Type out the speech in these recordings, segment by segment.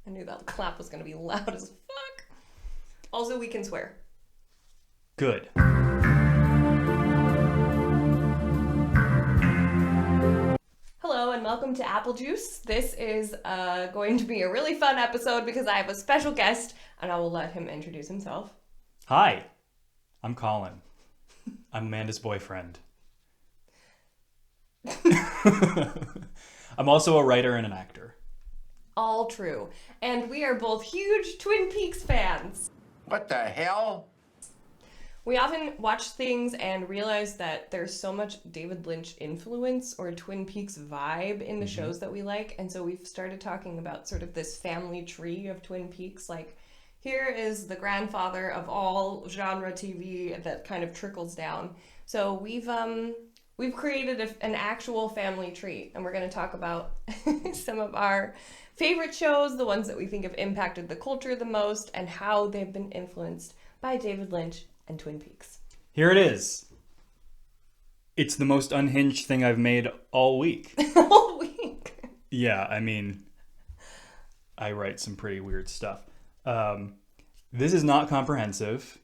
I knew that clap was going to be loud as fuck. Also, we can swear. Good. Hello and welcome to Apple Juice. This is going to be a really fun episode because I have a special guest and I will let him introduce himself. Hi, I'm Colin. I'm Amanda's boyfriend. I'm also a writer and an actor. All true. And we are both huge Twin Peaks fans. What the hell? We often watch things and realize that there's so much David Lynch influence or Twin Peaks vibe in the shows that we like. And so we've started talking about sort of this family tree of Twin Peaks. Like, here is the grandfather of all genre TV that kind of trickles down. So we've created an actual family tree, and we're going to talk about some of our favorite shows, the ones that we think have impacted the culture the most, and how they've been influenced by David Lynch and Twin Peaks. Here it is. It's the most unhinged thing I've made all week. All week? Yeah, I mean, I write some pretty weird stuff. This is not comprehensive,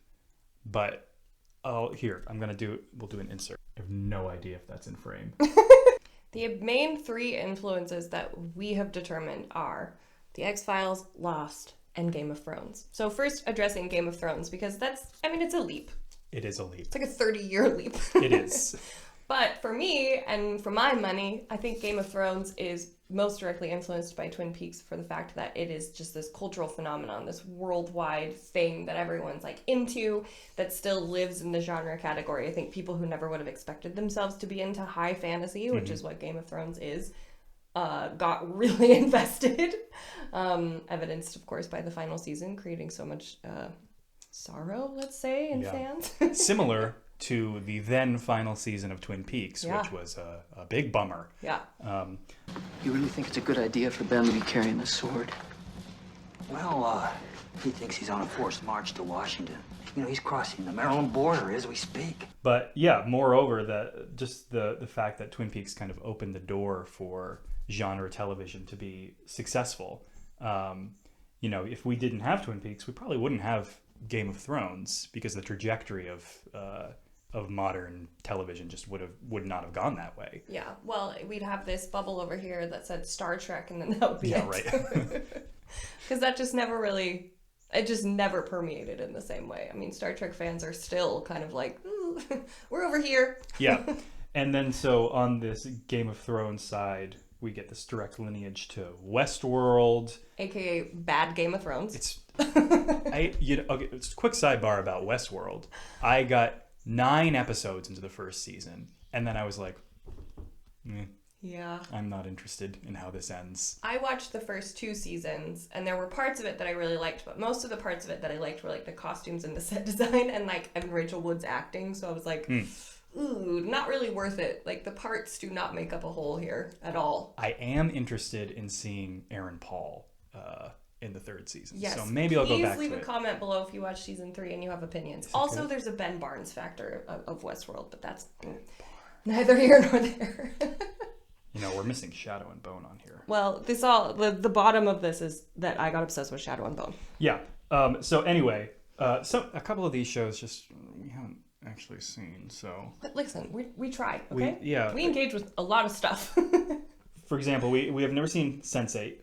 but we'll do an insert. I have no idea if that's in frame. The main three influences that we have determined are The XFiles, Lost, and Game of Thrones. So first addressing Game of Thrones, because it's a leap. It is a leap. It's like a 30-year leap. It is. But for me, and for my money, I think Game of Thrones is most directly influenced by Twin Peaks for the fact that it is just this cultural phenomenon, this worldwide thing that everyone's like into, that still lives in the genre category. I think people who never would have expected themselves to be into high fantasy, which is what Game of Thrones is, got really invested. Evidenced, of course, by the final season, creating so much sorrow, let's say, in fans. Similar to the then final season of Twin Peaks, which was a big bummer. Yeah. You really think it's a good idea for Ben to be carrying the sword? Well, he thinks he's on a forced march to Washington. You know, he's crossing the Maryland border as we speak. But yeah, moreover, the fact that Twin Peaks kind of opened the door for genre television to be successful. If we didn't have Twin Peaks, we probably wouldn't have Game of Thrones, because the trajectory of modern television just would not have gone that way. Yeah, well, we'd have this bubble over here that said Star Trek, and then that would be it. Right. Because that just never permeated in the same way. I mean, Star Trek fans are still kind of like, ooh, we're over here. Yeah, and then so on this Game of Thrones side, we get this direct lineage to Westworld, AKA bad Game of Thrones. It's a quick sidebar about Westworld. I got 9 episodes into the first season, and then I was like, yeah, I'm not interested in how this ends. I watched the first 2 seasons, and there were parts of it that I really liked, but most of the parts of it that I liked were like the costumes and the set design and like Evan Rachel Wood's acting. So I was like, ooh, not really worth it. Like, the parts do not make up a whole here at all. I am interested in seeing Aaron Paul in the 3rd season. Yes. So maybe I'll go back to it. Please leave a comment below if you watch season 3 and you have opinions. Also, there's a Ben Barnes factor of Westworld, but that's neither here nor there. We're missing Shadow and Bone on here. Well, the bottom of this is that I got obsessed with Shadow and Bone. Yeah. So anyway, so a couple of these shows just we haven't actually seen. So, but listen, we try. Okay. We engage with a lot of stuff. For example, we have never seen Sense8,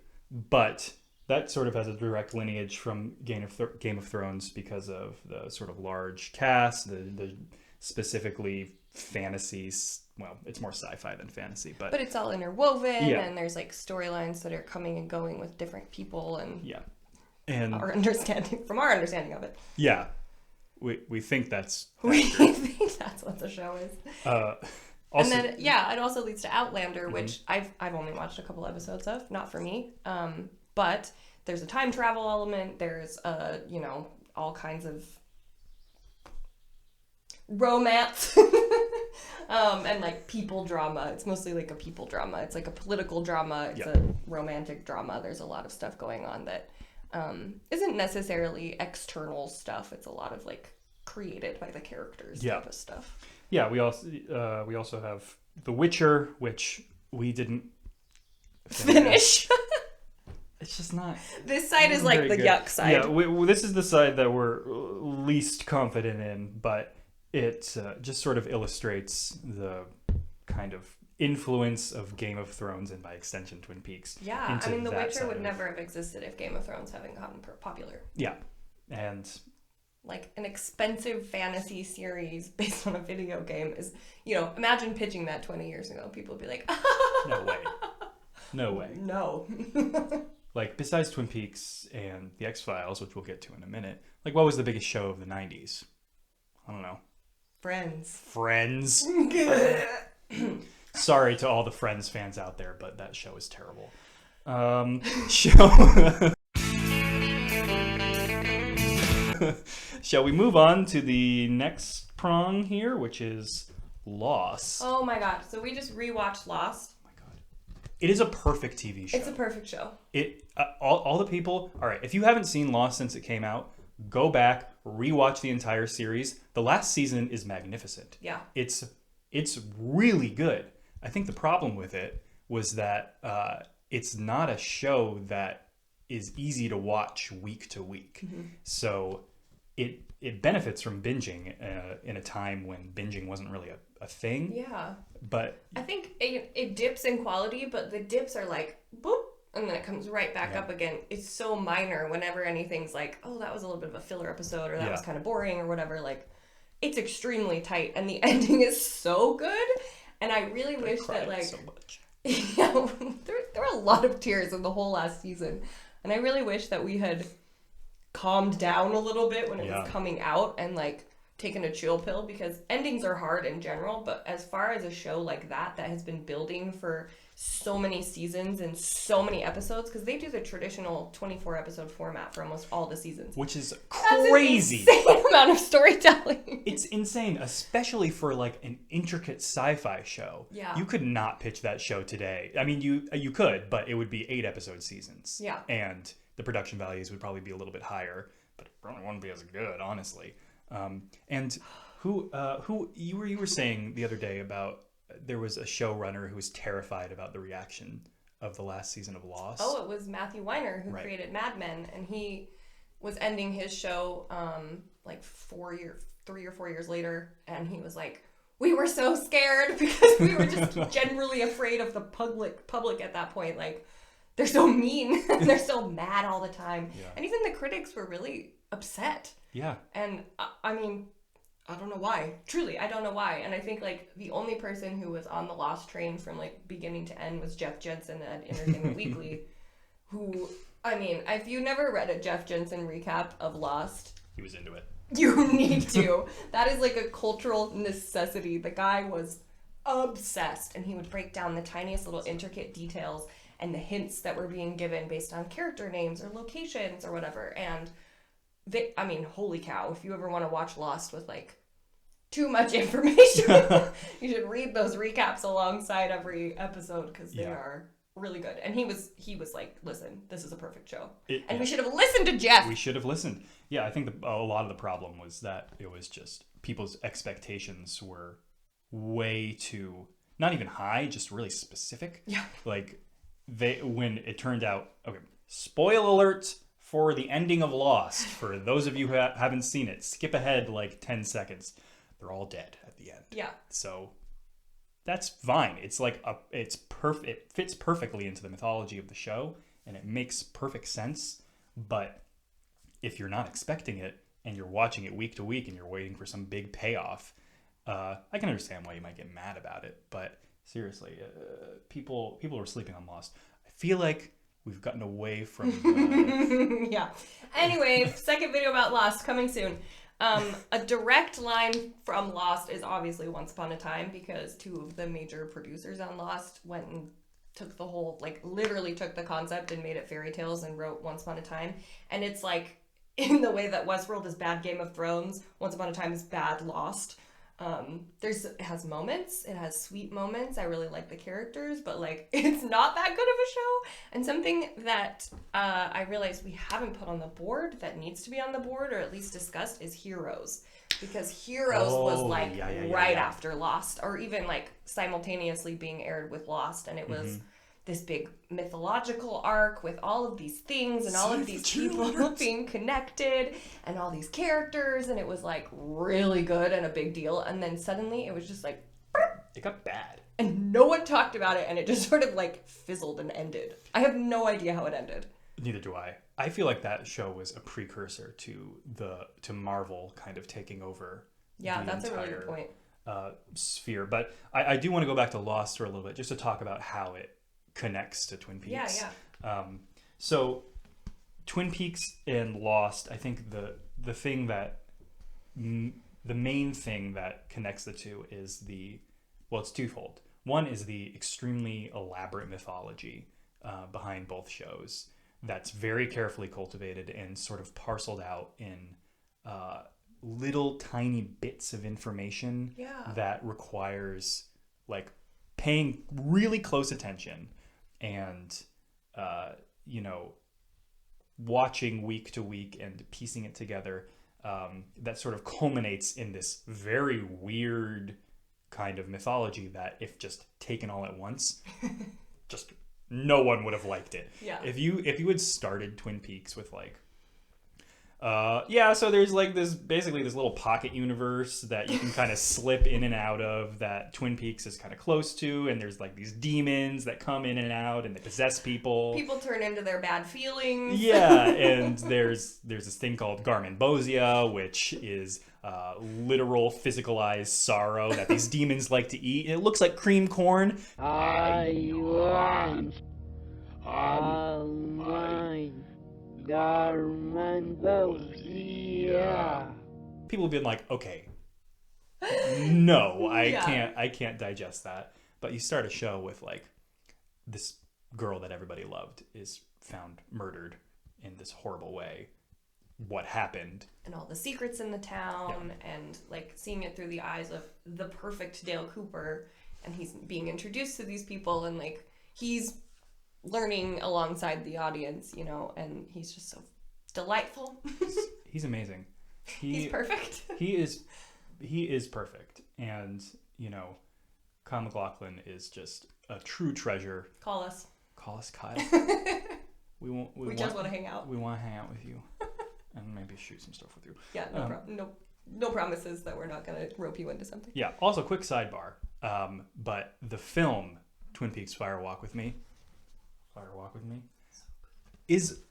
but that sort of has a direct lineage from Game of Thrones because of the sort of large cast, the specifically fantasies. Well, it's more sci-fi than fantasy, but it's all interwoven, and there's like storylines that are coming and going with different people, and and our understanding of it. Yeah, we think that's think that's what the show is. Also, and then it also leads to Outlander, which I've only watched a couple episodes of, not for me. But there's a time travel element. There's all kinds of romance and like people drama. It's mostly like a people drama. It's like a political drama. It's a romantic drama. There's a lot of stuff going on that isn't necessarily external stuff. It's a lot of like created by the characters type of stuff. Yeah, we also have The Witcher, which we didn't finish. it's just not. This side is like the good. yuck side. Yeah, this is the side that we're least confident in, but it just sort of illustrates the kind of influence of Game of Thrones and by extension Twin Peaks. Yeah, I mean, The Witcher would never have existed if Game of Thrones hadn't gotten popular. Yeah, and like an expensive fantasy series based on a video game is, you know, imagine pitching that 20 years ago. People would be like, no way. No way. No. Like, besides Twin Peaks and the X-Files, which we'll get to in a minute, like, what was the biggest show of the 90s? I don't know. Friends. Sorry to all the Friends fans out there, but that show is terrible. Shall we move on to the next prong here, which is Lost? Oh my god. So we just rewatched Lost. Oh my god. It is a perfect TV show. It's a perfect show. All the people... All right, if you haven't seen Lost since it came out, go back, rewatch the entire series. The last season is magnificent. Yeah. It's really good. I think the problem with it was that it's not a show that is easy to watch week to week. Mm-hmm. So it benefits from binging in a time when binging wasn't really a thing. Yeah. But I think it dips in quality, but the dips are like, boop, and then it comes right back up again. It's so minor whenever anything's like, oh, that was a little bit of a filler episode, or that was kind of boring, or whatever. Like, it's extremely tight, and the ending is so good. And I really wish that, like, so much. Yeah, there were a lot of tears in the whole last season, and I really wish that we had calmed down a little bit when it was coming out and like taken a chill pill, because endings are hard in general. But as far as a show like that has been building for so many seasons and so many episodes, because they do the traditional 24 episode format for almost all the seasons, which is crazy. That's an insane amount of storytelling. It's insane, especially for like an intricate sci-fi show. Yeah, you could not pitch that show today. I mean, you could, but it would be 8 episode seasons. Yeah, and the production values would probably be a little bit higher, but it probably wouldn't be as good, honestly. And who you were saying the other day about there was a showrunner who was terrified about the reaction of the last season of Lost. Oh, it was Matthew Weiner who created Mad Men, and he was ending his show like 3 or 4 years later, and he was like, we were so scared because we were just generally afraid of the public at that point. Like, they're so mean and they're so mad all the time. Yeah. And even the critics were really upset. Yeah. And I mean, I don't know why. Truly, I don't know why. And I think like the only person who was on the Lost train from like beginning to end was Jeff Jensen at Entertainment Weekly, who, I mean, if you never read a Jeff Jensen recap of Lost, he was into it. You need to. That is like a cultural necessity. The guy was obsessed, and he would break down the tiniest little intricate details and the hints that were being given based on character names or locations or whatever. And I mean, holy cow, if you ever want to watch Lost with like too much information, you should read those recaps alongside every episode, because they are really good. And he was like, listen, this is a perfect show. We should have listened to Jeff. We should have listened. Yeah, I think a lot of the problem was that it was just people's expectations were way too, not even high, just really specific. Yeah. Like, when it turned out, okay, spoil alert for the ending of Lost, for those of you who haven't seen it, skip ahead like 10 seconds. They're all dead at the end. Yeah. So that's fine. It's like it's perfect. It fits perfectly into the mythology of the show, and it makes perfect sense. But if you're not expecting it and you're watching it week to week and you're waiting for some big payoff, I can understand why you might get mad about it. But seriously, people were sleeping on Lost. I feel like we've gotten away from yeah. Anyway, second video about Lost coming soon. A direct line from Lost is obviously Once Upon a Time, because 2 of the major producers on Lost went and took the whole, like, literally took the concept and made it fairy tales and wrote Once Upon a Time. And it's like, in the way that Westworld is bad Game of Thrones, Once Upon a Time is bad Lost. It has moments, it has sweet moments, I really like the characters, but like, it's not that good of a show. And something that I realized we haven't put on the board that needs to be on the board, or at least discussed, is Heroes. Because Heroes was like right after Lost, or even like simultaneously being aired with Lost, and it was this big mythological arc with all of these things and all of these people being connected and all these characters, and it was like really good and a big deal. And then suddenly it was just like, it got bad. And no one talked about it, and it just sort of like fizzled and ended. I have no idea how it ended. Neither do I. I feel like that show was a precursor to Marvel kind of taking over. Yeah, that's a really good point. Sphere. But I do want to go back to Lost for a little bit, just to talk about how it connects to Twin Peaks. Yeah. So Twin Peaks and Lost, I think the thing that the main thing that connects the two is it's twofold. One is the extremely elaborate mythology behind both shows that's very carefully cultivated and sort of parceled out in little tiny bits of information that requires like paying really close attention and watching week to week and piecing it together, that sort of culminates in this very weird kind of mythology that if just taken all at once, just no one would have liked it. Yeah. If you had started Twin Peaks with like, so there's like basically this little pocket universe that you can kind of slip in and out of that Twin Peaks is kind of close to, and there's like these demons that come in and out and they possess people. People turn into their bad feelings. Yeah, and there's this thing called Garmonbosia, which is literal physicalized sorrow that these demons like to eat. It looks like cream corn. I want all mine. Garmonbosia. People have been like, okay, no, I can't digest that. But you start a show with like this girl that everybody loved is found murdered in this horrible way. What happened? And all the secrets in the town, and like seeing it through the eyes of the perfect Dale Cooper, and he's being introduced to these people, and like he's learning alongside the audience, and he's just so delightful. He's amazing. He's perfect. He is perfect, and Kyle MacLachlan is just a true treasure. Call us, Kyle. We just want to hang out. We want to hang out with you, and maybe shoot some stuff with you. Yeah, no promises that we're not gonna rope you into something. Yeah. Also, quick sidebar. But the film Twin Peaks: Fire Walk with Me is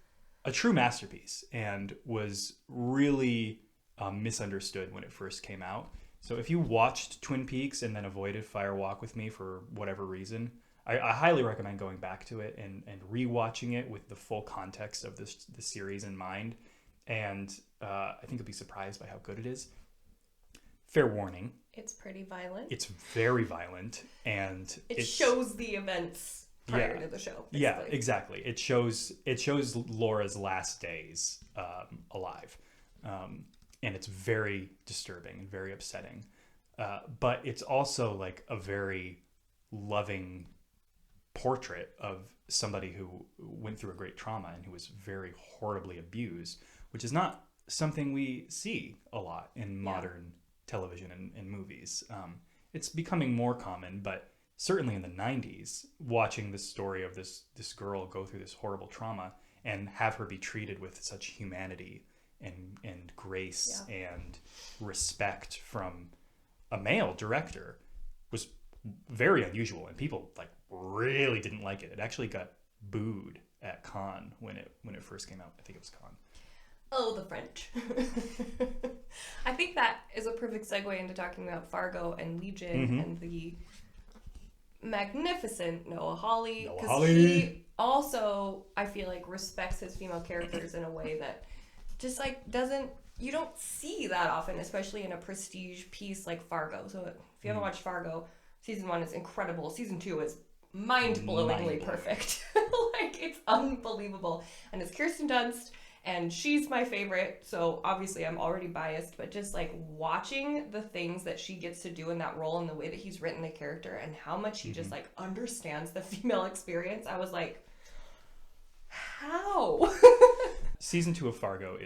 a true masterpiece and was really misunderstood when it first came out. So if you watched Twin Peaks and then avoided Fire Walk with Me for whatever reason, I highly recommend going back to it and rewatching it with the full context of the series in mind. And I think you'll be surprised by how good it is. Fair warning. It's pretty violent. It's very violent, and it shows the events prior to the show. Basically. Yeah, exactly. It shows Laura's last days alive, and it's very disturbing and very upsetting. But it's also like a very loving portrait of somebody who went through a great trauma and who was very horribly abused, which is not something we see a lot in modern television and movies. It's becoming more common, but certainly in the 90s, watching the story of this girl go through this horrible trauma and have her be treated with such humanity and grace and respect from a male director was very unusual, and people like really didn't like it. It actually got booed at Cannes when it first came out. I think it was Cannes. Oh, the French. I think that is a perfect segue into talking about Fargo and Legion and the magnificent Noah Hawley. Because he also, I feel like, respects his female characters in a way that just like you don't see that often, especially in a prestige piece like Fargo. So if you haven't watched Fargo, season 1 is incredible. Season 2 is mind-blowingly perfect. Like, it's unbelievable. And it's Kirsten Dunst. And she's my favorite, so obviously I'm already biased, but just like watching the things that she gets to do in that role and the way that he's written the character and how much he just like understands the female experience, I was like, how? Season 2 of Fargo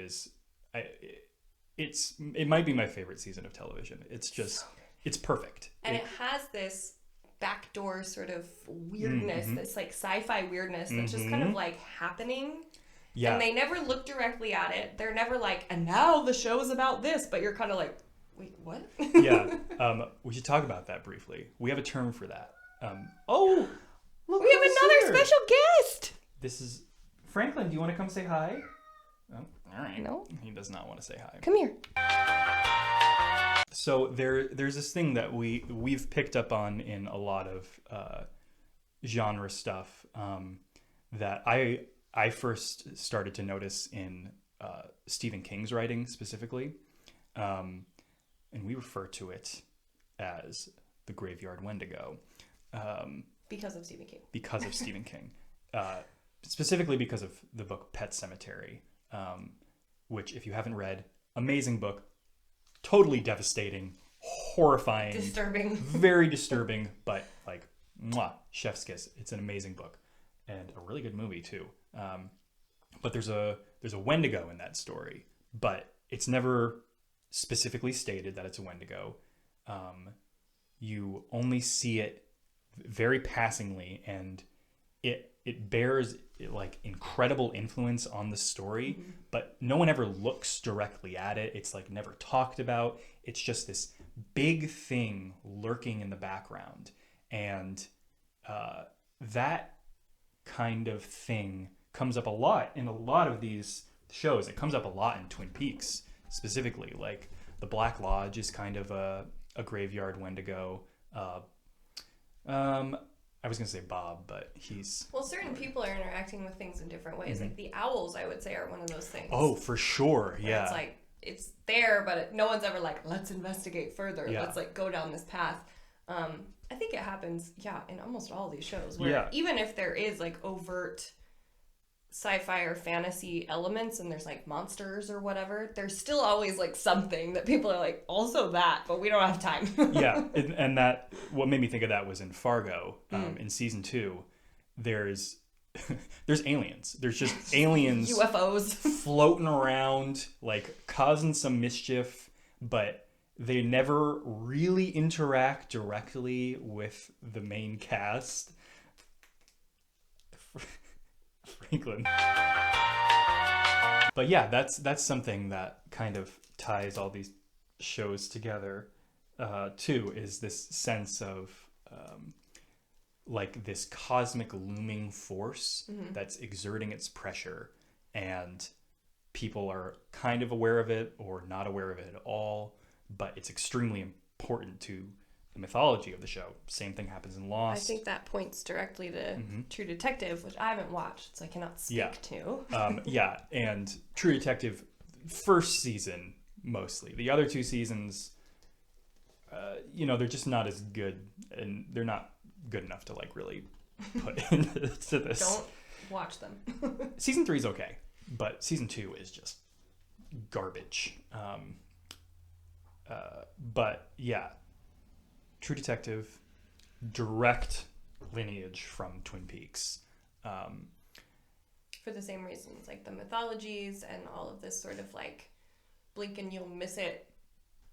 it might be my favorite season of television. It's just, it's perfect. And it has this backdoor sort of weirdness, this like sci-fi weirdness that's just kind of like happening. Yeah. And they never look directly at it. They're never like, and now the show is about this, but you're kind of like, wait, what? Yeah. We should talk about that briefly. We have a term for that. Oh, look, We have who's another here. special guest. This is Franklin. Do you want to come say hi? Oh, all right. No. He does not want to say hi. Come here. So there's this thing that we've picked up on in a lot of genre stuff that I first started to notice in Stephen King's writing specifically, and we refer to it as the Graveyard Wendigo. Because of Stephen King. Because of Stephen King. Specifically because of the book Pet Sematary, which, if you haven't read, amazing book, totally devastating, horrifying, Disturbing. very disturbing, but like, mwah, chef's kiss. It's an amazing book and a really good movie too. But there's a Wendigo in that story, but it's never specifically stated that it's a Wendigo. You only see it very passingly, and it bears like incredible influence on the story, but no one ever looks directly at it. It's like never talked about. It's just this big thing lurking in the background, and that kind of thing comes up a lot in a lot of these shows. It comes up a lot in Twin Peaks specifically. Like the Black Lodge is kind of a graveyard Wendigo. I was gonna say Bob, but he's... Well, certain people are interacting with things in different ways. Like the owls, I would say, are one of those things. Oh, for sure, Where yeah. It's like, it's there, but no one's ever like, let's investigate further. Yeah. Let's like go down this path. I think it happens, in almost all these shows. Where Yeah. even if there is like overt sci-fi or fantasy elements and there's like monsters or whatever, there's still always like something that people are like, also that, but we don't have time. Yeah, and that, what made me think of that was in Fargo, in season 2, there's aliens. There's just aliens UFOs. floating around, like causing some mischief, but they never really interact directly with the main cast. Franklin. But yeah, that's something that kind of ties all these shows together too, is this sense of like this cosmic looming force that's exerting its pressure, and people are kind of aware of it or not aware of it at all, but it's extremely important to the mythology of the show. Same thing happens in Lost. I think that points directly to True Detective, which I haven't watched, so I cannot speak to. Yeah, and True Detective, first season mostly. The other 2 seasons, they're just not as good, and they're not good enough to like really put into this. Don't watch them. Season 3 is okay, but season 2 is just garbage. But yeah, True Detective, direct lineage from Twin Peaks. For the same reasons, like the mythologies and all of this sort of like blink and you'll miss it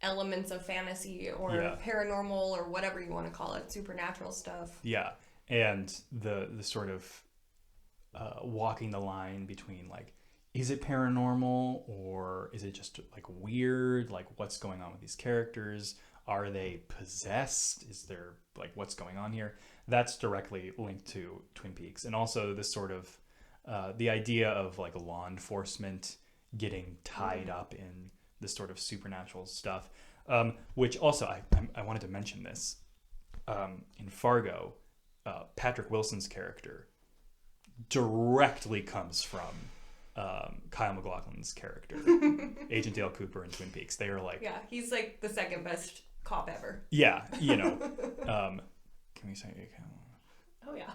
elements of fantasy or paranormal or whatever you want to call it, supernatural stuff. Yeah, and the sort of walking the line between like, is it paranormal or is it just like weird? Like, what's going on with these characters? Are they possessed? Is there like, what's going on here? That's directly linked to Twin Peaks. And also this sort of the idea of like law enforcement getting tied up in this sort of supernatural stuff, which also I wanted to mention this. In Fargo, Patrick Wilson's character directly comes from Kyle MacLachlan's character, Agent Dale Cooper in Twin Peaks. They are like... Yeah, he's like the second best cop ever. Yeah, can we say... Oh, yeah.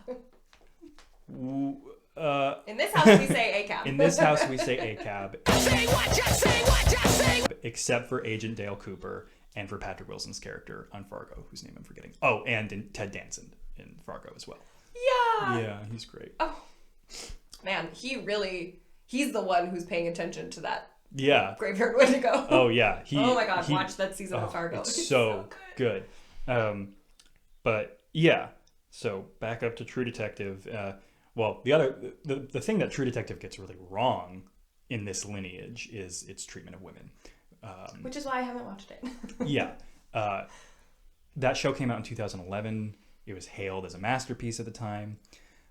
In this house, we say ACAB. In this house, we say ACAB. Say what you say, what you say. Except for Agent Dale Cooper and for Patrick Wilson's character on Fargo, whose name I'm forgetting. Oh, and in Ted Danson in Fargo as well. Yeah. Yeah, he's great. Oh, man, he's the one who's paying attention to that Graveyard Wendigo. Oh, yeah. Oh, my God, watch that season of Fargo. It's so good. But Yeah. So back up to True Detective. Well, the thing that True Detective gets really wrong in this lineage is its treatment of women. Which is why I haven't watched it. Yeah. That show came out in 2011. It was hailed as a masterpiece at the time.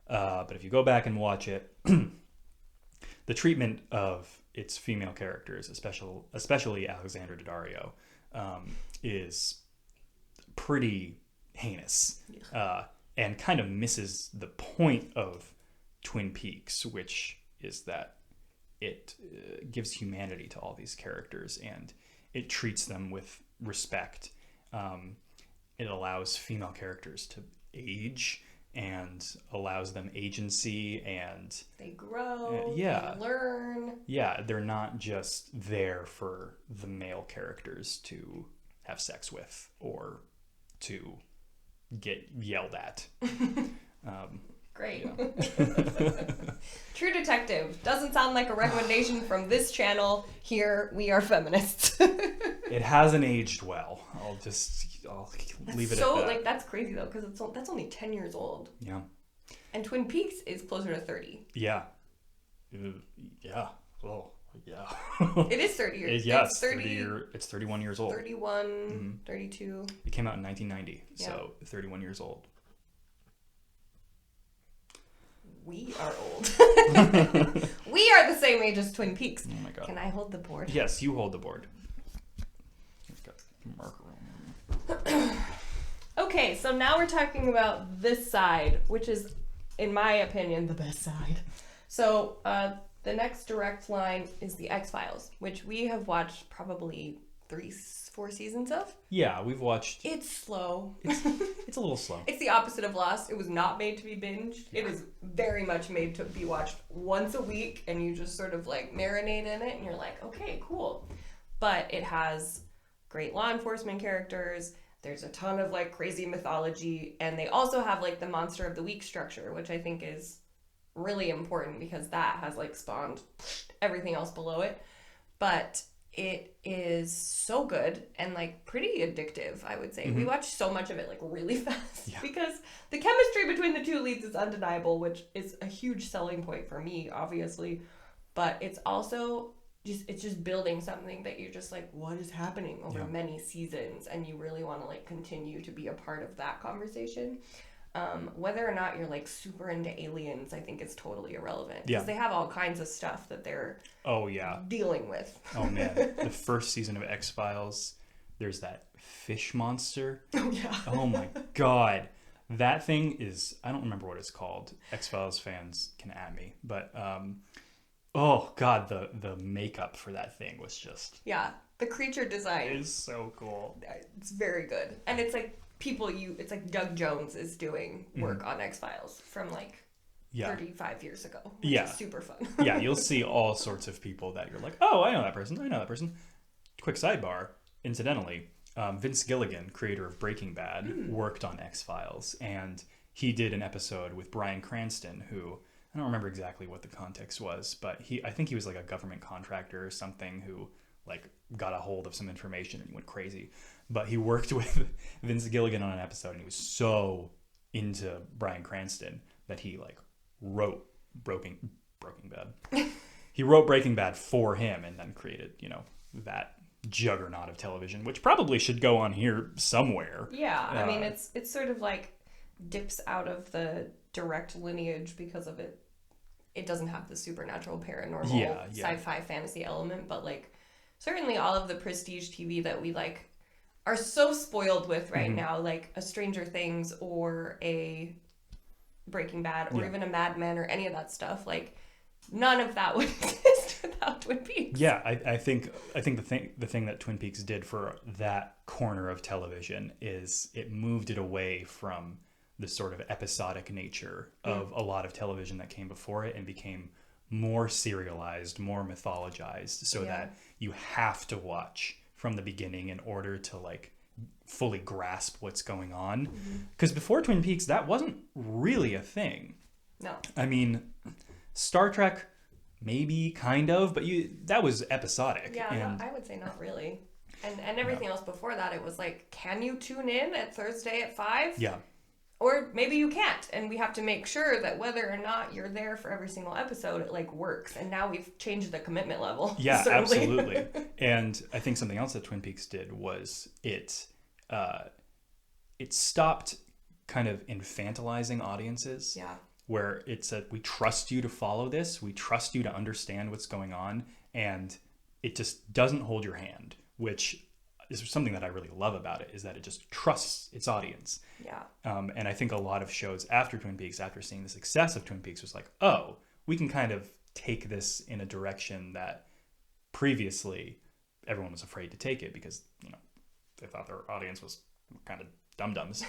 But if you go back and watch it, the treatment of its female characters, especially Alexandra Daddario, is pretty heinous, and kind of misses the point of Twin Peaks, which is that it gives humanity to all these characters and it treats them with respect. It allows female characters to age and allows them agency, and they grow, yeah, they learn. Yeah, they're not just there for the male characters to have sex with or to get yelled at. Great. Yeah. True Detective doesn't sound like a recommendation from this channel. Here we are feminists. It hasn't aged well. I'll leave it at that. Like, that's crazy though, because that's only 10 years old. Yeah. And Twin Peaks is closer to 30. Yeah. Yeah. Well, yeah. It is 30 years. Yeah, it's 30. It's 31 years old. 31, 32. It came out in 1990, Yeah. so 31 years old. We are old. We are the same age as Twin Peaks. Oh my god. Can I hold the board? Yes, you hold the board. I've got marker on. Okay, so now we're talking about this side, which is, in my opinion, the best side. So the next direct line is the X-Files, which we have watched probably 3-4 seasons of. Yeah, we've watched. It's slow. It's a little slow. It's the opposite of Lost. It was not made to be binged. It is very much made to be watched once a week, and you just sort of like marinate in it, and you're like, okay, cool. But it has great law enforcement characters. There's a ton of like crazy mythology, and they also have like the monster of the week structure, which I think is really important because that has like spawned everything else below it. But it is so good and like pretty addictive, I would say. We watch so much of it like really fast because the chemistry between the two leads is undeniable, which is a huge selling point for me, obviously. But it's also just building something that you're just like, what is happening over many seasons, and you really want to like continue to be a part of that conversation. Whether or not you're like super into aliens, I think is totally irrelevant because they have all kinds of stuff that they're dealing with. Oh man, the first season of X-Files, there's that fish monster. Oh yeah. Oh my god, that thing is, I don't remember what it's called. X-Files fans can at me, but oh god, the makeup for that thing was just the creature design is so cool. It's very good, and it's like it's like Doug Jones is doing work on X-Files from like 35 years ago, which is super fun. Yeah, you'll see all sorts of people that you're like, oh, I know that person. Quick sidebar, incidentally, Vince Gilligan, creator of Breaking Bad, worked on X-Files, and he did an episode with Bryan Cranston, who, I don't remember exactly what the context was, but I think he was like a government contractor or something who like got a hold of some information and went crazy. But he worked with Vince Gilligan on an episode, and he was so into Bryan Cranston that he like wrote Breaking Bad. He wrote Breaking Bad for him, and then created, that juggernaut of television, which probably should go on here somewhere. Yeah, I mean, it's sort of like dips out of the direct lineage because of it. It doesn't have the supernatural, paranormal, sci-fi, fantasy element, but like certainly all of the prestige TV that we like are so spoiled with right now, like a Stranger Things or a Breaking Bad or even a Mad Men or any of that stuff. Like none of that would exist without Twin Peaks. Yeah, I think the thing that Twin Peaks did for that corner of television is it moved it away from the sort of episodic nature of a lot of television that came before it and became more serialized, more mythologized, so that you have to watch from the beginning in order to like fully grasp what's going on. Because before Twin Peaks, that wasn't really a thing. No. I mean, Star Trek, maybe, kind of, but that was episodic. Yeah, no, I would say not really. And everything else before that, it was like, can you tune in at Thursday at 5? Yeah. or maybe you can't, and we have to make sure that whether or not you're there for every single episode, it like works. And now we've changed the commitment level. Yeah, certainly. absolutely. And I think something else that Twin Peaks did was it stopped kind of infantilizing audiences. Yeah. Where it said, we trust you to follow this, we trust you to understand what's going on, and it just doesn't hold your hand, which is something that I really love about it, is that it just trusts its audience. Yeah. And I think a lot of shows after Twin Peaks, after seeing the success of Twin Peaks, was like, oh, we can kind of take this in a direction that previously everyone was afraid to take it because, you know, they thought their audience was kind of dum-dums.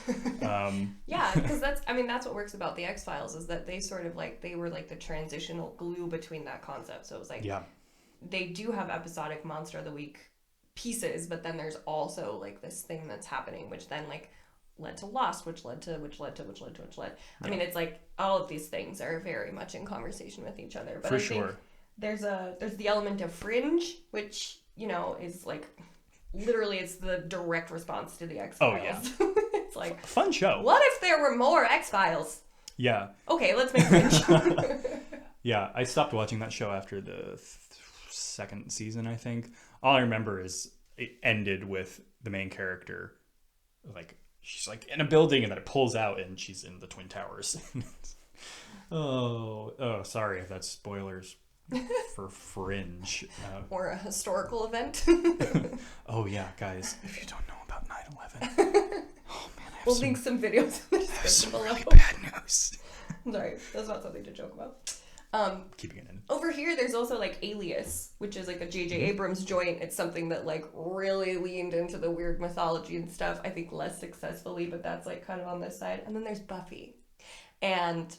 Yeah, because that's what works about the XFiles is that they sort of like, they were like the transitional glue between that concept. So it was like, yeah, they do have episodic Monster of the Week pieces, but then there's also like this thing that's happening, which then like led to Lost, which led. I mean, it's like all of these things are very much in conversation with each other. But for I think sure. there's the element of Fringe, which, you know, is like literally it's the direct response to the X-Files. Oh, yeah. It's like, Fun show. what if there were more X-Files? Yeah. Okay, let's make Fringe. Yeah, I stopped watching that show after the second season, I think. All I remember is it ended with the main character, like, she's like in a building and then it pulls out and she's in the Twin Towers. Oh, sorry if that's spoilers for Fringe. Or a historical event. Oh yeah, guys, if you don't know about 9/11, oh man, We'll link some videos in the description below. really bad news. I'm sorry, that's not something to joke about. Keeping it in. Over here, there's also like Alias, which is like a J.J. Abrams joint. It's something that like really leaned into the weird mythology and stuff. I think less successfully, but that's like kind of on this side. And then there's Buffy, and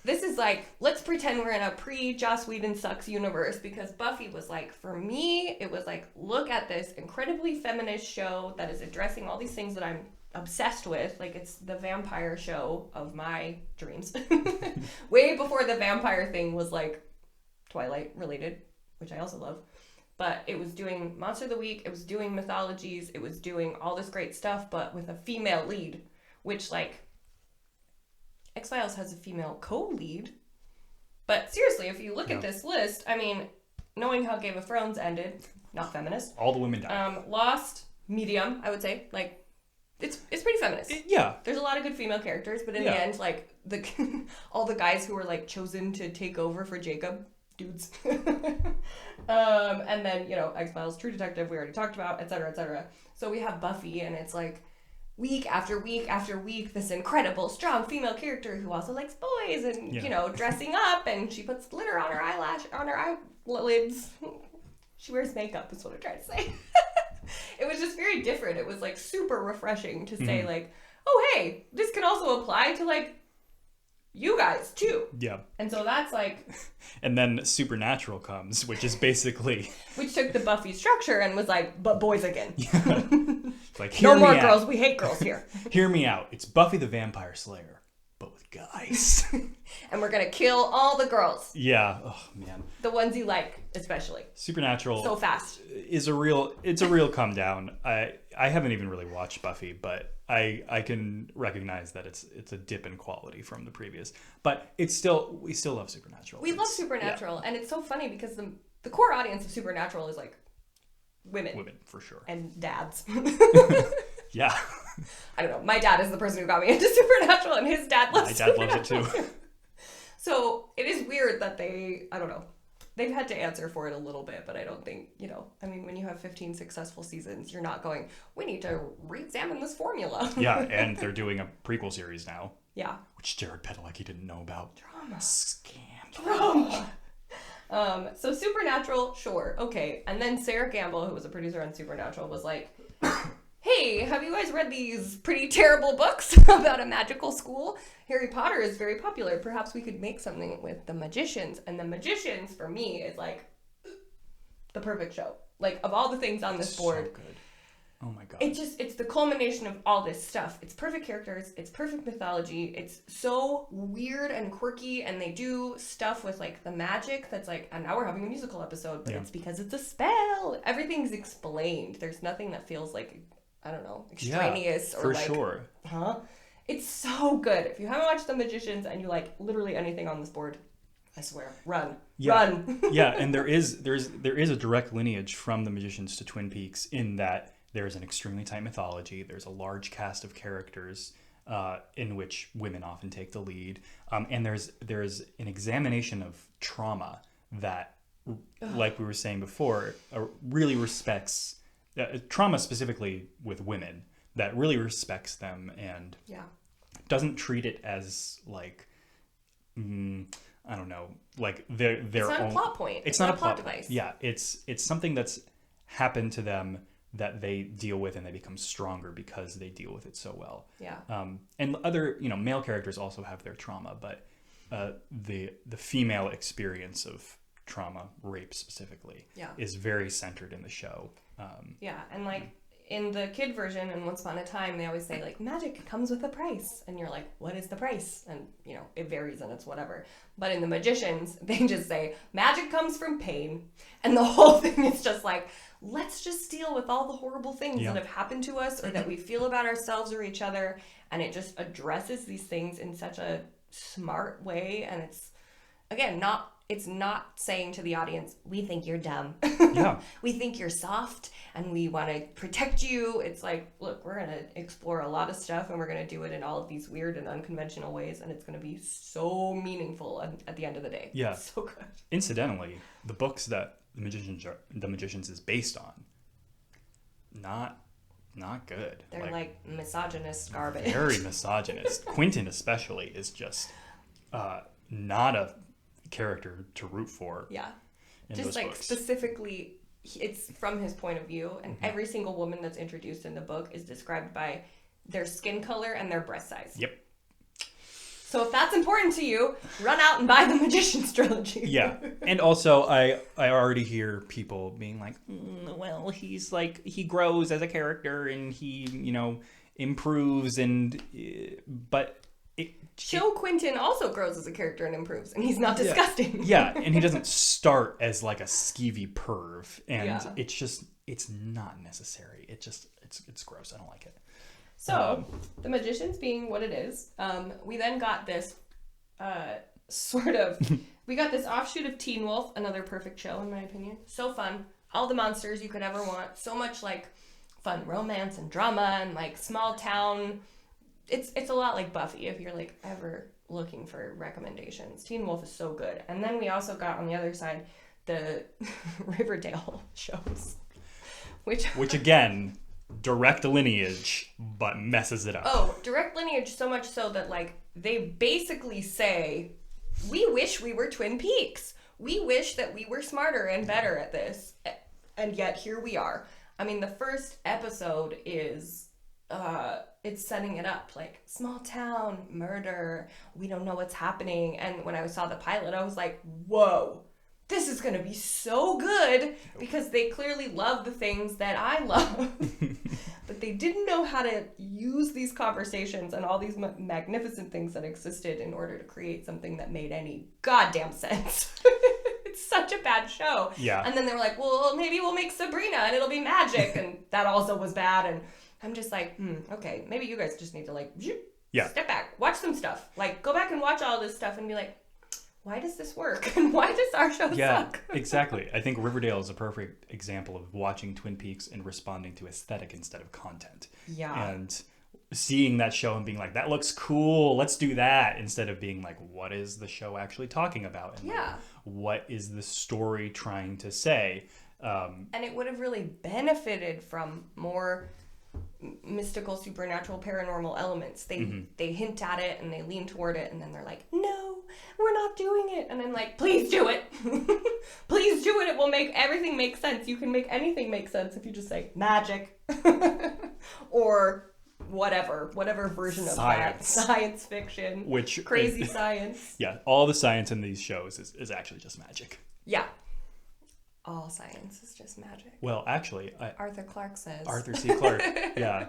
this is like, let's pretend we're in a pre-Joss Whedon sucks universe, because Buffy was like, for me, it was like, look at this incredibly feminist show that is addressing all these things that I'm obsessed with. Like, it's the vampire show of my dreams. Way before the vampire thing was like Twilight related, which I also love. But it was doing Monster of the Week, it was doing mythologies, it was doing all this great stuff, but with a female lead, which like X-Files has a female co-lead. But seriously, if you look at this list, I mean, knowing how Game of Thrones ended, not feminist. All the women died. Lost, medium, I would say. Like, it's pretty feminist. Yeah. There's a lot of good female characters, but in the end, like, all the guys who were, like, chosen to take over for Jacob, dudes. And then, you know, X-Files, True Detective, we already talked about, etc., etc. So we have Buffy, and it's like, week after week after week, this incredible, strong female character who also likes boys and, you know, dressing up, and she puts glitter on her eyelids. She wears makeup, is what I'm trying to say. It was just very different. It was, like, super refreshing to say, like, oh, hey, this can also apply to, like, you guys, too. Yeah. And so that's, like... And then Supernatural comes, which is basically... Which took the Buffy structure and was like, but boys again. Yeah. It's like, no more girls. We hate girls here. Hear me out. It's Buffy the Vampire Slayer, but with guys. And we're going to kill all the girls. Yeah. Oh, man. The ones you like, especially. Supernatural... So fast. It's a real come down. I haven't even really watched Buffy, but I can recognize that it's a dip in quality from the previous. But we still love Supernatural. We love Supernatural, and it's so funny because the core audience of Supernatural is like women. Women, for sure. And dads. Yeah. I don't know. My dad is the person who got me into Supernatural, and his dad loves Supernatural. My dad loves it too. So it is weird that I don't know. They've had to answer for it a little bit, but I don't think, you know, I mean, when you have 15 successful seasons, you're not going, we need to re-examine this formula. Yeah, and they're doing a prequel series now. Yeah. Which Jared Padalecki didn't know about. Drama. Scandal. Drama. So Supernatural, sure, okay. And then Sarah Gamble, who was a producer on Supernatural, was like, hey, have you guys read these pretty terrible books about a magical school? Harry Potter is very popular. Perhaps we could make something with the Magicians. And the Magicians, for me, is like the perfect show. Like, of all the things on this board. So good. Oh my god. It's the culmination of all this stuff. It's perfect characters. It's perfect mythology. It's so weird and quirky, and they do stuff with, like, the magic that's like, and now we're having a musical episode, but it's because it's a spell. Everything's explained. There's nothing that feels like, I don't know, extraneous or for like, sure. huh? It's so good. If you haven't watched The Magicians and you like literally anything on this board, I swear, run. Run. Yeah, and there is a direct lineage from The Magicians to Twin Peaks in that there is an extremely tight mythology. There's a large cast of characters in which women often take the lead, and there's an examination of trauma that, like we were saying before, really respects trauma specifically with women. That really respects them and doesn't treat it as like I don't know, like their It's not own a plot point. It's not a plot device. Yeah, it's something that's happened to them that they deal with, and they become stronger because they deal with it so well. Yeah. And other, male characters also have their trauma, but the female experience of trauma, rape specifically, is very centered in the show. And like in the kid version and Once Upon a Time, they always say like magic comes with a price, and you're like, what is the price? And it varies and it's whatever. But in The Magicians, they just say magic comes from pain, and the whole thing is just like, let's just deal with all the horrible things that have happened to us or that we feel about ourselves or each other, and it just addresses these things in such a smart way. And it's again it's not saying to the audience, we think you're dumb. We think you're soft and we want to protect you. It's like, look, we're going to explore a lot of stuff, and we're going to do it in all of these weird and unconventional ways, and it's going to be so meaningful at the end of the day. Yeah. It's so good. Incidentally, the books that The Magicians is based on, not good. They're like misogynist garbage. Very misogynist. Quentin especially is just not a character to root for. Yeah. In Just those like books. specifically, it's from his point of view, and every single woman that's introduced in the book is described by their skin color and their breast size. Yep. So if that's important to you, run out and buy the Magician's trilogy. Yeah. And also, I already hear people being like, well, he's like, he grows as a character and he, improves, but Quentin also grows as a character and improves, and he's not disgusting. Yeah, and he doesn't start as like a skeevy perv, and it's not necessary. It's gross. I don't like it. So, The Magicians being what it is, we then got this we got this offshoot of Teen Wolf, another perfect show in my opinion. So fun. All the monsters you could ever want. So much like fun romance and drama and like small town. It's a lot like Buffy if you're like ever looking for recommendations. Teen Wolf is so good. And then we also got on the other side the Riverdale shows. Which again, direct lineage, but messes it up. Oh, direct lineage so much so that like they basically say, we wish we were Twin Peaks. We wish that we were smarter and better at this. And yet here we are. I mean, the first episode is it's setting it up like small town murder. We don't know what's happening. And when I saw the pilot, I was like, whoa, this is going to be so good, because they clearly love the things that I love. But they didn't know how to use these conversations and all these magnificent things that existed in order to create something that made any goddamn sense. It's such a bad show. Yeah. And then they were like, well, maybe we'll make Sabrina and it'll be magic. And that also was bad. And I'm just like, okay, maybe you guys just need to like, step back, watch some stuff. Like, go back and watch all this stuff and be like, why does this work? And why does our show suck? Exactly. I think Riverdale is a perfect example of watching Twin Peaks and responding to aesthetic instead of content. Yeah. And seeing that show and being like, that looks cool, let's do that, instead of being like, what is the show actually talking about? And like, what is the story trying to say? And it would have really benefited from more mystical, supernatural, paranormal elements. They hint at it and they lean toward it, and then they're like, no, we're not doing it. And I'm like, please do it. Please do it. It will make everything make sense. You can make anything make sense if you just say magic or whatever version of that. Science fiction. Crazy science. Yeah, all the science in these shows is actually just magic. Yeah. All science is just magic. Well, actually, Arthur Clarke says. Arthur C. Clarke, yeah.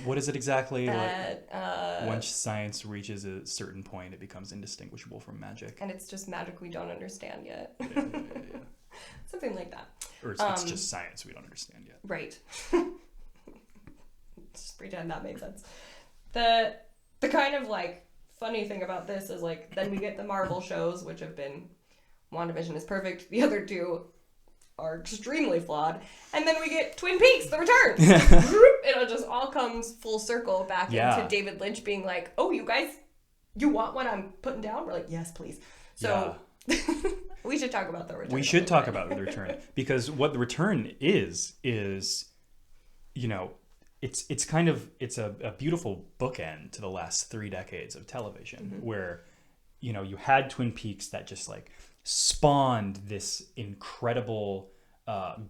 What is it exactly? That, once science reaches a certain point, it becomes indistinguishable from magic. And it's just magic we don't understand yet. Yeah. Something like that. Or it's just science we don't understand yet. Right. Just pretend that made sense. The the kind of like funny thing about this is like then we get the Marvel shows, which have been WandaVision is perfect. The other two are extremely flawed. And then we get Twin Peaks, The Return. It just all comes full circle back into David Lynch being like, oh, you guys, you want what I'm putting down? We're like, yes, please. So we should talk about The Return. We should talk about The Return. Because what The Return is, you know, it's a beautiful bookend to the last 3 decades of television where, you know, you had Twin Peaks that just like spawned this incredible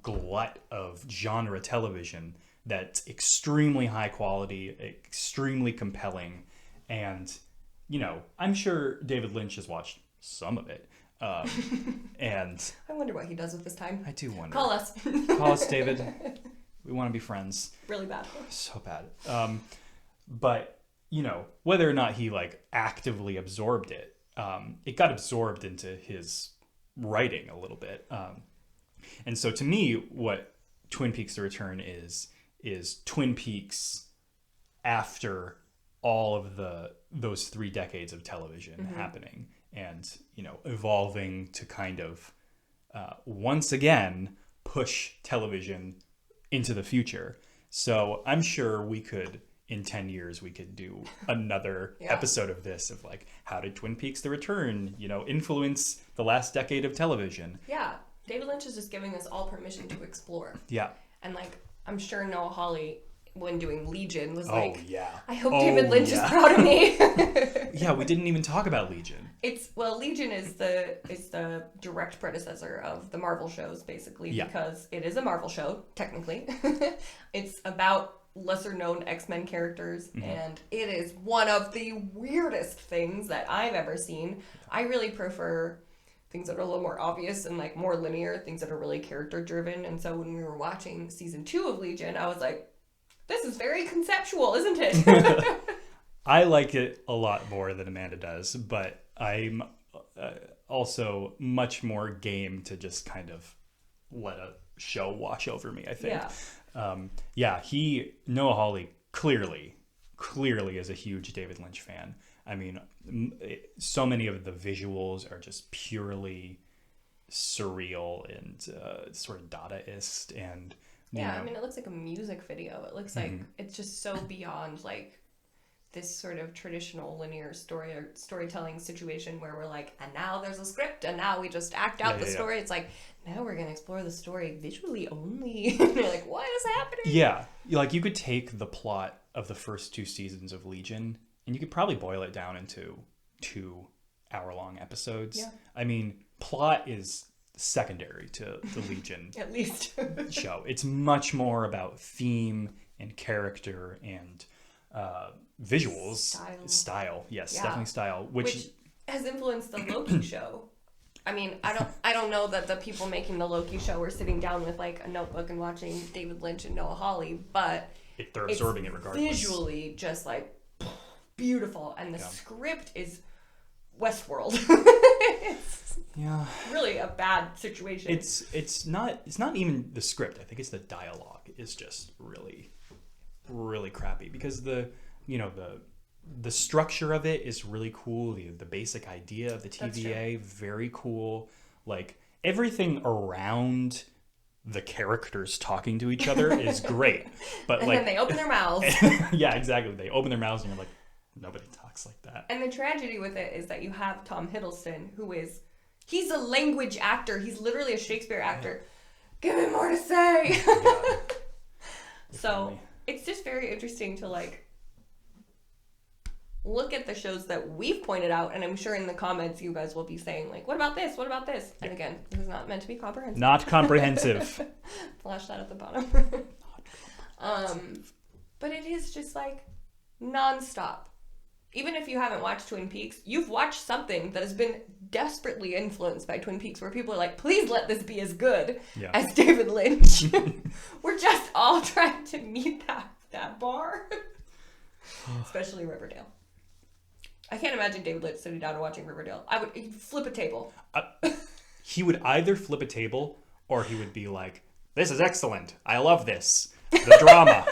glut of genre television that's extremely high quality, extremely compelling, and, you know, I'm sure David Lynch has watched some of it. And I wonder what he does with his time. I do wonder. Call us. Call us, David. We want to be friends. Really bad. So bad. But, you know, whether or not he like actively absorbed it, it got absorbed into his writing a little bit. And so to me, what Twin Peaks: The Return is Twin Peaks after all of those 3 decades of television happening and, you know, evolving to kind of once again push television into the future. So I'm sure we could, in 10 years, we could do another episode of this, of like, how did Twin Peaks: The Return, you know, influence the last decade of television? Yeah. David Lynch is just giving us all permission to explore. Yeah. And like, I'm sure Noah Hawley, when doing Legion, was I hope David Lynch is proud of me. Yeah, we didn't even talk about Legion. Legion is the direct predecessor of the Marvel shows, basically, because it is a Marvel show, technically. It's about lesser known X-Men characters, and it is one of the weirdest things that I've ever seen. I really prefer things that are a little more obvious and like more linear, things that are really character driven. And so when we were watching season 2 of Legion, I was like, this is very conceptual, isn't it? I like it a lot more than Amanda does, but I'm also much more game to just kind of let a show wash over me, I think. Noah Hawley clearly is a huge David Lynch fan. I mean, so many of the visuals are just purely surreal and sort of Dadaist, and you know. I mean, it looks like a music video. It looks like it's just so beyond like this sort of traditional linear storytelling situation where we're like, and now there's a script, and now we just act out the story. It's like, now we're gonna explore the story visually only. And you're like, what is happening? Yeah, like you could take the plot of the first 2 seasons of Legion, and you could probably boil it down into 2-hour-long episodes. Yeah. I mean, plot is secondary to the Legion at least show. It's much more about theme and character and visuals. Style. Yes, definitely style. Which has influenced the Loki show. I mean, I don't know that the people making the Loki show were sitting down with like a notebook and watching David Lynch and Noah Hawley, but they're absorbing it regardless. Visually, just like beautiful, and the script is Westworld. It's really a bad situation. It's not even the script. I think it's the dialogue is just really, really crappy, because the structure of it is really cool. The basic idea of the TVA, very cool. Like everything around the characters talking to each other is great. But and then they open their mouths. Yeah, exactly. They open their mouths and you're like, nobody talks like that. And the tragedy with it is that you have Tom Hiddleston, he's a language actor. He's literally a Shakespeare actor. Give me more to say. So it's just very interesting to like look at the shows that we've pointed out, and I'm sure in the comments you guys will be saying like, what about this? What about this? And again, this is not meant to be comprehensive. Not comprehensive. Flash that at the bottom. But it is just like nonstop. Even if you haven't watched Twin Peaks, you've watched something that has been desperately influenced by Twin Peaks, where people are like, please let this be as good as David Lynch. We're just all trying to meet that bar. Especially Riverdale. I can't imagine David Lynch sitting down and watching Riverdale. He'd flip a table. He would either flip a table, or he would be like, this is excellent. I love this. The drama.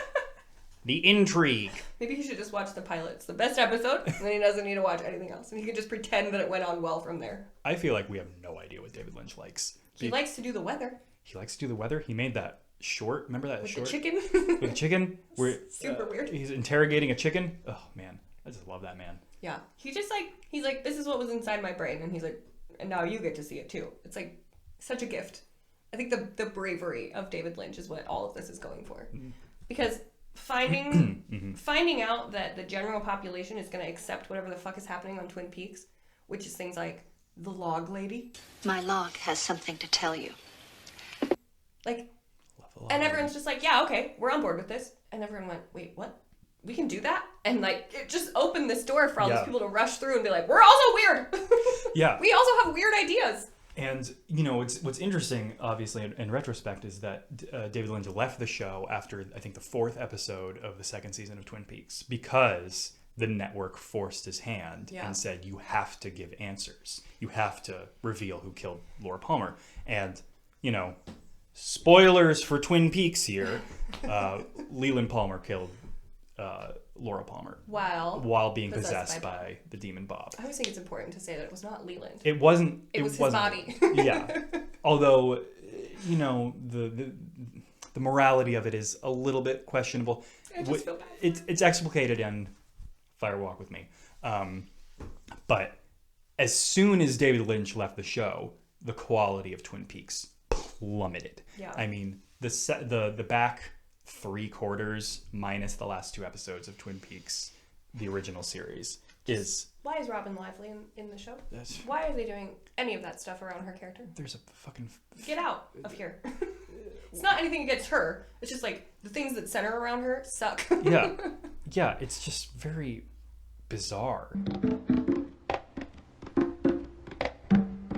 The intrigue. Maybe he should just watch the pilot. It's the best episode, and then he doesn't need to watch anything else. And he can just pretend that it went on well from there. I feel like we have no idea what David Lynch likes. He likes to do the weather. He likes to do the weather. He made that short. Remember that With short? the chicken? With the chicken? Where, Super weird. He's interrogating a chicken. Oh, man. I just love that man. Yeah. He's like, this is what was inside my brain. And he's like, and now you get to see it too. It's like such a gift. I think the bravery of David Lynch is what all of this is going for. Because finding out that the general population is going to accept whatever the fuck is happening on Twin Peaks, which is things like the log lady. My log has something to tell you. Like, and everyone's just like, yeah, okay, we're on board with this. And everyone went, wait, what? We can do that? And like, it just opened this door for all these people to rush through and be like, we're also weird. Yeah. We also have weird ideas. And, you know, what's interesting, obviously, in retrospect, is that David Lynch left the show after, I think, the 4th episode of the 2nd season of Twin Peaks because the network forced his hand and said, you have to give answers. You have to reveal who killed Laura Palmer. And, you know, spoilers for Twin Peaks here, Leland Palmer killed Laura Palmer while being possessed by the demon Bob. I always think it's important to say that it was not Leland. It wasn't. It was his body. Yeah. Although, you know, the morality of it is a little bit questionable. I just feel bad. It's explicated in Fire Walk with Me. But as soon as David Lynch left the show, the quality of Twin Peaks plummeted. Yeah. I mean, the back 3/4 minus the last 2 episodes of Twin Peaks, the original series, is... Why is Robin Lively in the show? Why are they doing any of that stuff around her character? There's a fucking... Get out of here. It's not anything against her. It's just like the things that center around her suck. Yeah, it's just very bizarre.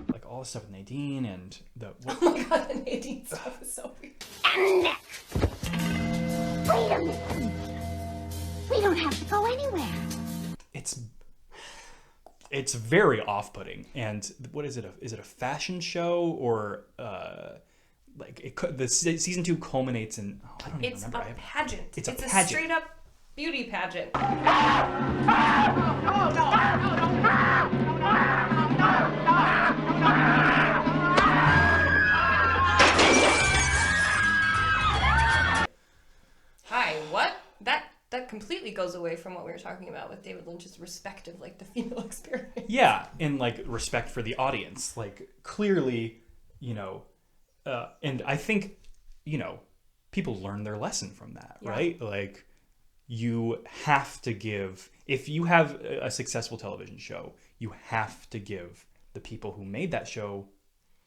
Like all the stuff with Nadine and the... Oh my god, the Nadine stuff is so weird. And wait a minute. We don't have to go anywhere. It's very off-putting. And what is it? Is it a fashion show or the season 2 culminates in? Oh, I don't even remember. It's a pageant. It's a pageant. pageant. Straight up beauty pageant. Hi, what? That completely goes away from what we were talking about with David Lynch's respect of like the female experience. Yeah, and like respect for the audience. Like clearly, you know, and I think, you know, people learn their lesson from that, right? Like you have to give, if you have a successful television show, you have to give the people who made that show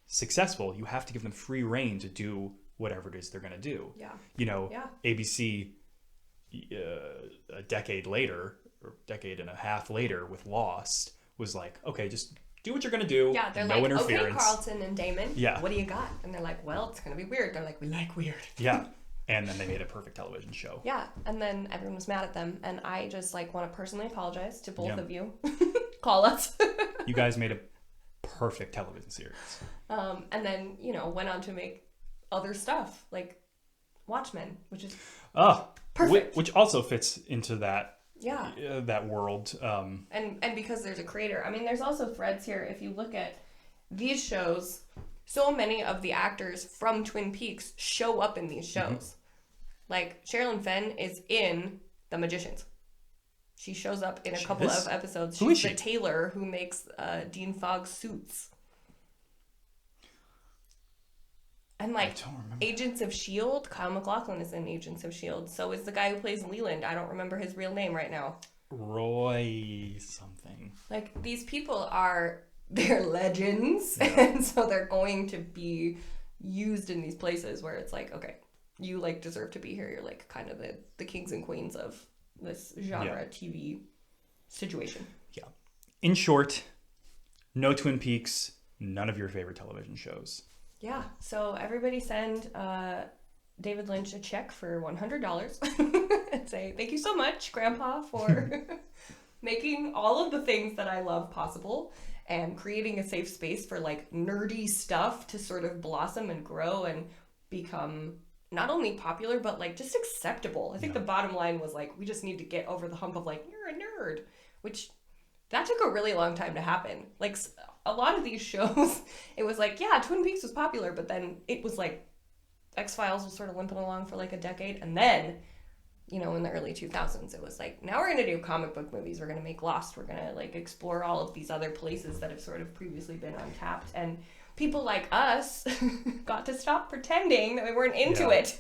successful, you have to give them free reign to do whatever it is they're going to do. Yeah. You know, ABC a decade later, or decade and a half later with Lost, was like, okay, just do what you're going to do. Yeah, they're no like, interference. okay, Carlton and Damon, Yeah. what do you got? And they're like, well, it's going to be weird. They're like, we like weird. Yeah. And then they made a perfect television show. Yeah, and then everyone was mad at them, and I just like want to personally apologize to both of you. Call us. You guys made a perfect television series. And then, you know, went on to make other stuff like Watchmen, which is perfect. Which also fits into that that world. And because there's a creator. I mean, there's also threads here. If you look at these shows, so many of the actors from Twin Peaks show up in these shows. Like Sherilyn Fenn is in The Magicians. She shows up in a couple of episodes. She's the tailor who makes Dean Fogg's suits. And like Agents of S.H.I.E.L.D., Kyle MacLachlan is in Agents of S.H.I.E.L.D. So is the guy who plays Leland. I don't remember his real name right now. Roy something. Like these people they're legends. And so they're going to be used in these places where it's like, okay, you like deserve to be here. You're like kind of the kings and queens of this genre TV situation. Yeah. In short, no Twin Peaks, none of your favorite television shows. Yeah. So everybody send David Lynch a check for $100 and say, thank you so much, Grandpa, for making all of the things that I love possible and creating a safe space for like nerdy stuff to sort of blossom and grow and become not only popular, but like just acceptable. I think the bottom line was like, we just need to get over the hump of like, you're a nerd, which that took a really long time to happen. Like a lot of these shows, it was like, yeah, Twin Peaks was popular, but then it was like X-Files was sort of limping along for like a decade. And then, you know, in the early 2000s, it was like, now we're going to do comic book movies. We're going to make Lost. We're going to like explore all of these other places that have sort of previously been untapped. And people like us got to stop pretending that we weren't into it.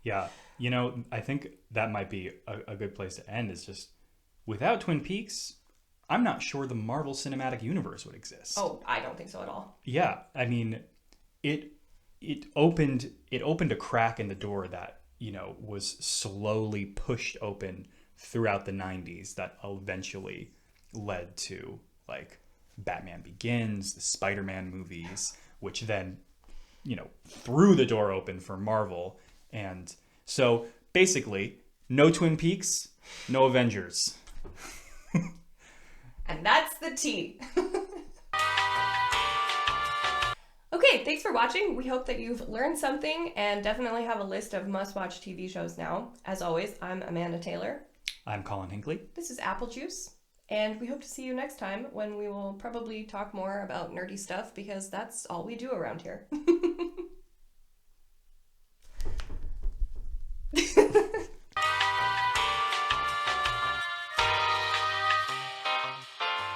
Yeah. You know, I think that might be a good place to end, is just without Twin Peaks, I'm not sure the Marvel Cinematic Universe would exist. Oh, I don't think so at all. Yeah. I mean, it opened a crack in the door that, you know, was slowly pushed open throughout the 90s that eventually led to like Batman Begins, the Spider-Man movies, which then, you know, threw the door open for Marvel. And so basically, no Twin Peaks, no Avengers. And that's the tea. Okay, thanks for watching. We hope that you've learned something and definitely have a list of must-watch TV shows now. As always, I'm Amanda Taylor. I'm Colin Hinckley. This is Apple Juice. And we hope to see you next time when we will probably talk more about nerdy stuff because that's all we do around here.